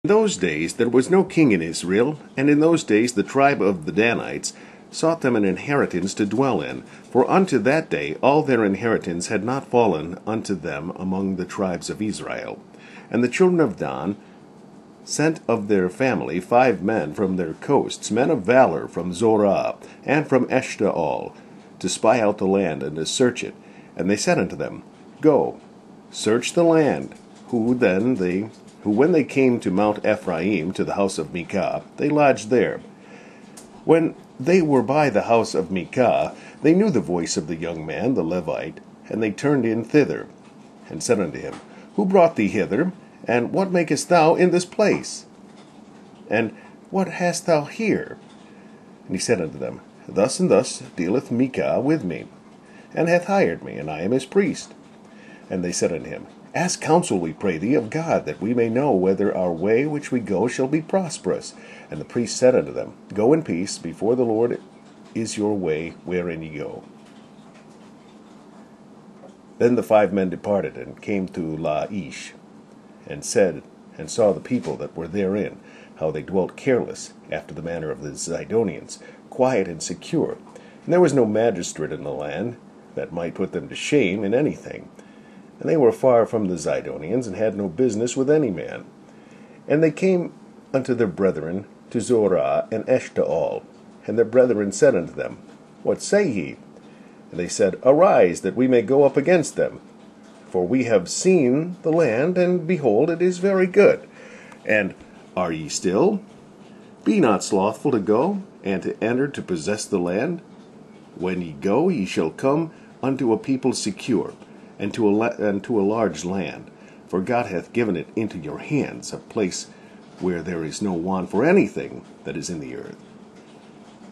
In those days there was no king in Israel, and in those days the tribe of the Danites sought them an inheritance to dwell in, for unto that day all their inheritance had not fallen unto them among the tribes of Israel. And the children of Dan sent of their family 5 men from their coasts, men of valor from Zorah, and from Eshtaol, to spy out the land and to search it. And they said unto them, Go, search the land. Who when they came to Mount Ephraim, to the house of Micah, they lodged there. When they were by the house of Micah, they knew the voice of the young man, the Levite, and they turned in thither, and said unto him, Who brought thee hither? And what makest thou in this place? And what hast thou here? And he said unto them, Thus and thus dealeth Micah with me, and hath hired me, and I am his priest. And they said unto him, Ask counsel, we pray thee, of God, that we may know whether our way which we go shall be prosperous. And the priest said unto them, Go in peace, before the Lord is your way wherein ye go. Then the 5 men departed, and came to Laish, and saw the people that were therein, how they dwelt careless, after the manner of the Zidonians, quiet and secure. And there was no magistrate in the land that might put them to shame in anything. And they were far from the Zidonians, and had no business with any man. And they came unto their brethren to Zorah and Eshtaol. And their brethren said unto them, What say ye? And they said, Arise, that we may go up against them. For we have seen the land, and behold, it is very good. And are ye still? Be not slothful to go, and to enter to possess the land. When ye go, ye shall come unto a people secure, and to a large land. For God hath given it into your hands, a place where there is no want for anything that is in the earth.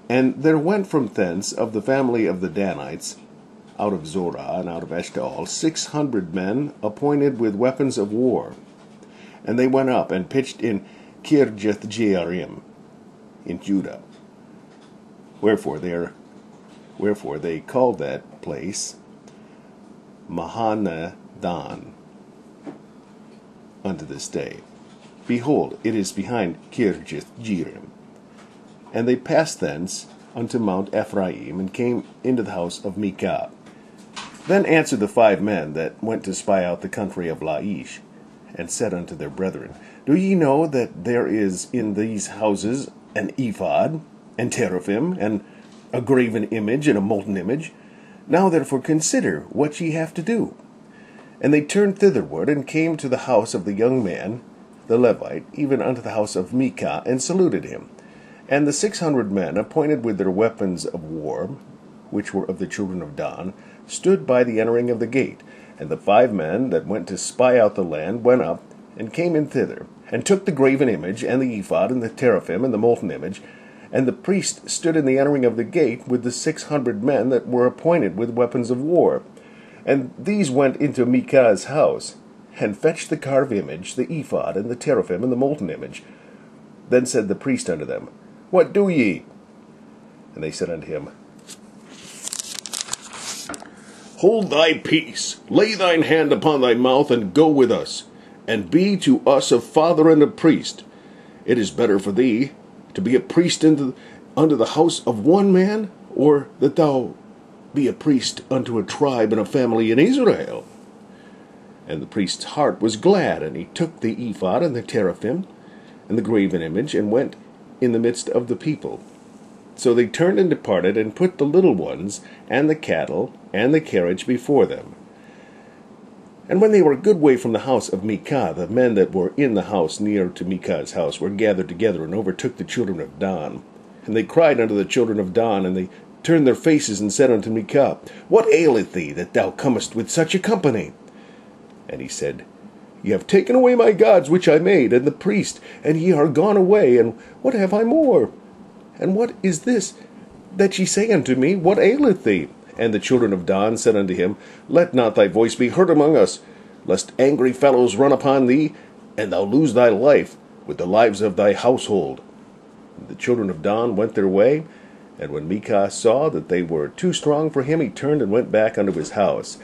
And there went from thence of the family of the Danites, out of Zorah and out of Eshtaol, 600 men appointed with weapons of war. And they went up and pitched in Kirjath-jearim in Judah. Wherefore they called that place Mahanadan unto this day. Behold, it is behind Kirjath-jearim. And they passed thence unto Mount Ephraim, and came into the house of Micah. Then answered the 5 men that went to spy out the country of Laish, and said unto their brethren, Do ye know that there is in these houses an ephod, and teraphim, and a graven image, and a molten image? Now therefore consider what ye have to do. And they turned thitherward, and came to the house of the young man, the Levite, even unto the house of Micah, and saluted him. And the 600 men, appointed with their weapons of war, which were of the children of Dan, stood by the entering of the gate. And the 5 men that went to spy out the land went up, and came in thither, and took the graven image, and the ephod, and the teraphim, and the molten image. And the priest stood in the entering of the gate with the 600 men that were appointed with weapons of war. And these went into Micah's house, and fetched the carved image, the ephod, and the teraphim, and the molten image. Then said the priest unto them, What do ye? And they said unto him, Hold thy peace, lay thine hand upon thy mouth, and go with us, and be to us a father and a priest. It is better for thee to be a priest unto the house of one man, or that thou be a priest unto a tribe and a family in Israel. And the priest's heart was glad, and he took the ephod and the teraphim and the graven image, and went in the midst of the people. So they turned and departed, and put the little ones, and the cattle, and the carriage before them. And when they were a good way from the house of Micah, the men that were in the house near to Micah's house were gathered together, and overtook the children of Dan. And they cried unto the children of Dan, and they turned their faces, and said unto Micah, What aileth thee, that thou comest with such a company? And he said, Ye have taken away my gods which I made, and the priest, and ye are gone away, and what have I more? And what is this that ye say unto me, What aileth thee? And the children of Dan said unto him, Let not thy voice be heard among us, lest angry fellows run upon thee, and thou lose thy life with the lives of thy household. And the children of Dan went their way, and when Micah saw that they were too strong for him, he turned and went back unto his house.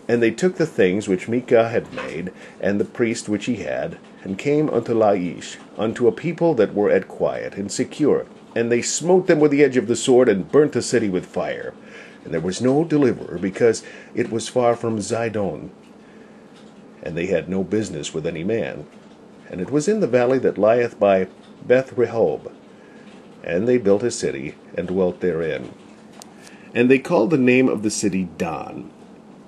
And they took the things which Micah had made, and the priest which he had, and came unto Laish, unto a people that were at quiet and secure. And they smote them with the edge of the sword, and burnt the city with fire. And there was no deliverer, because it was far from Zidon, and they had no business with any man. And it was in the valley that lieth by Beth-rehob. And they built a city, and dwelt therein. And they called the name of the city Dan,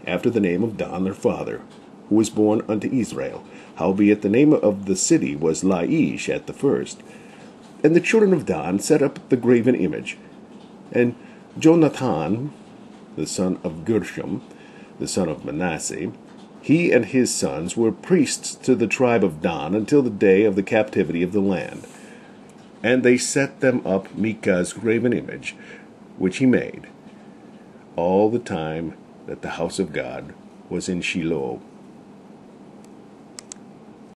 after the name of Dan their father, who was born unto Israel. Howbeit the name of the city was Laish at the first. And the children of Dan set up the graven image. And Jonathan, the son of Gershom, the son of Manasseh, he and his sons were priests to the tribe of Dan until the day of the captivity of the land. And they set them up Micah's graven image, which he made, all the time that the house of God was in Shiloh.